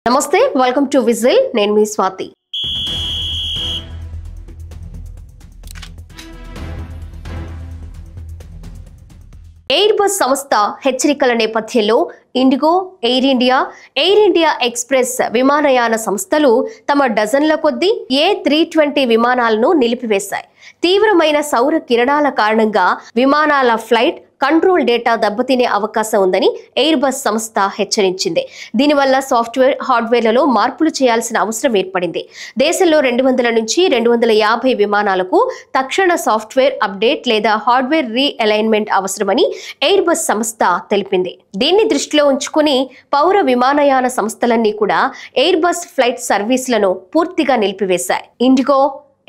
నమస్తే welcome to whistle నేను మీ Swathi air bus సంస్థ హెచ్చరికల నేపథ్యంలో ఇండిగో ఎయిర్ ఇండియా ఎక్స్ప్రెస్ విమానయాన సంస్థలు తమ డజన్ల కొద్దీ A320 విమానాలను నిలిపివేశాయి. తీవ్రమైన సౌర కిరణాల కారణంగా విమానాల ఫ్లైట్ కంట్రోల్ డేటా దెబ్బతినే అవకాశం ఉందని ఎయిర్ బస్ సంస్థ హెచ్చరించింది. దీనివల్ల సాఫ్ట్వేర్ హార్డ్వేర్లలో మార్పులు చేయాల్సిన అవసరం ఏర్పడింది. దేశంలో 200 నుంచి 250 విమానాలకు తక్షణ సాఫ్ట్వేర్ అప్డేట్ లేదా హార్డ్వేర్ రీఅలైన్మెంట్ అవసరమని ఎయిర్ బస్ సంస్థ తెలిపింది. దీన్ని దృష్టిలో ఉంచుకుని పౌర విమానయాన సంస్థలన్నీ కూడా ఎయిర్ బస్ ఫ్లైట్ సర్వీసులను పూర్తిగా నిలిపివేశాయి. ఇండిగో,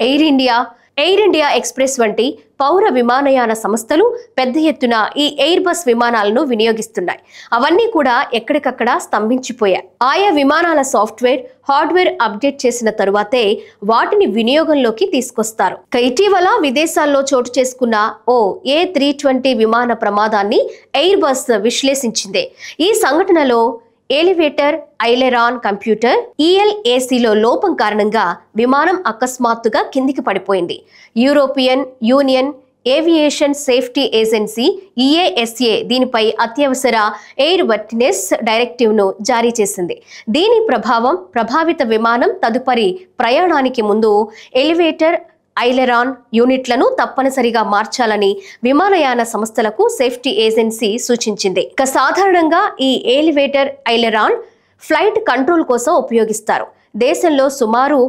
ఎయిర్ ఇండియా ఎక్స్ప్రెస్ వంటి పౌర విమానయాన సంస్థలు పెద్ద ఎత్తున ఈ ఎయిర్ బస్ విమానాలను వినియోగిస్తున్నాయి. అవన్నీ కూడా ఎక్కడికక్కడ స్తంభించిపోయాయి. ఆయా విమానాల సాఫ్ట్వేర్, హార్డ్వేర్ అప్డేట్ చేసిన తరువాతే వాటిని వినియోగంలోకి తీసుకొస్తారు. ఇటీవల విదేశాల్లో చోటు చేసుకున్న ఓ A320 విమాన ప్రమాదాన్ని ఎయిర్ బస్ విశ్లేషించింది. ఈ సంఘటనలో ఎలివేటర్, ఐలెరాన్, కంప్యూటర్ ELACలో లోపం కారణంగా విమానం అకస్మాత్తుగా కిందికి పడిపోయింది. European union aviation safety agency EASA దీనిపై అత్యవసర ఎయిర్ వర్టినెస్ డైరెక్టివ్ను జారీ చేసింది. దీని ప్రభావిత విమానం తదుపరి ప్రయాణానికి ముందు ఎలివేటర్, ఐలెరాన్ యూనిట్లను తప్పనిసరిగా మార్చాలని విమానయాన సంస్థలకు సేఫ్టీ ఏజెన్సీ సూచించింది. సాధారణంగా ఈ ఎలివేటర్, ఐలెరాన్ ఫ్లైట్ కంట్రోల్ కోసం ఉపయోగిస్తారు. దేశంలో సుమారు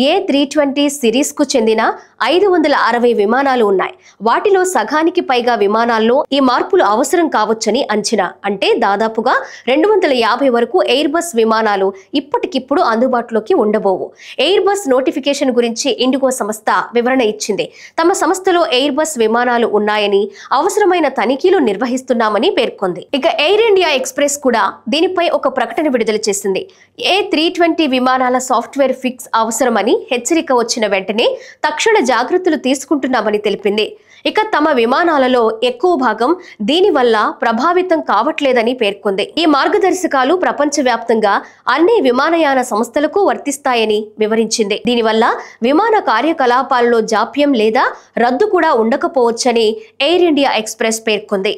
A320 సిరీస్కు చెందిన 560 విమానాలు ఉన్నాయి. వాటిలో సగానికి పైగా విమానాల్లో ఈ మార్పులు అవసరం కావచ్చని అంచనా. అంటే దాదాపుగా 250 వరకు ఎయిర్ బస్ విమానాలు ఇప్పటికిప్పుడు అందుబాటులోకి ఉండబోవు. ఎయిర్ బస్ నోటిఫికేషన్ గురించి ఇండిగో సంస్థ వివరణ ఇచ్చింది. తమ సంస్థలో ఎయిర్ బస్ విమానాలు ఉన్నాయని, అవసరమైన తనిఖీలు నిర్వహిస్తున్నామని పేర్కొంది. ఇక ఎయిర్ ఇండియా ఎక్స్ప్రెస్ కూడా దీనిపై ఒక ప్రకటన విడుదల చేసింది. A320 విమానాల సాఫ్ట్వేర్ ఫిక్స్ అవసరమని హెచ్చరిక వచ్చిన వెంటనే తక్షణ జాగ్రత్తలు తీసుకుంటున్నామని తెలిపింది. ఇక తమ విమానాలలో ఎక్కువ భాగం దీనివల్ల ప్రభావితం కావట్లేదని పేర్కొంది. ఈ మార్గదర్శకాలు ప్రపంచవ్యాప్తంగా అన్ని విమానయాన సంస్థలకు వర్తిస్తాయని వివరించింది. దీనివల్ల విమాన కార్యకలాపాలలో జాప్యం లేదా రద్దు కూడా ఉండకపోవచ్చని ఎయిర్ ఇండియా ఎక్స్ప్రెస్ పేర్కొంది.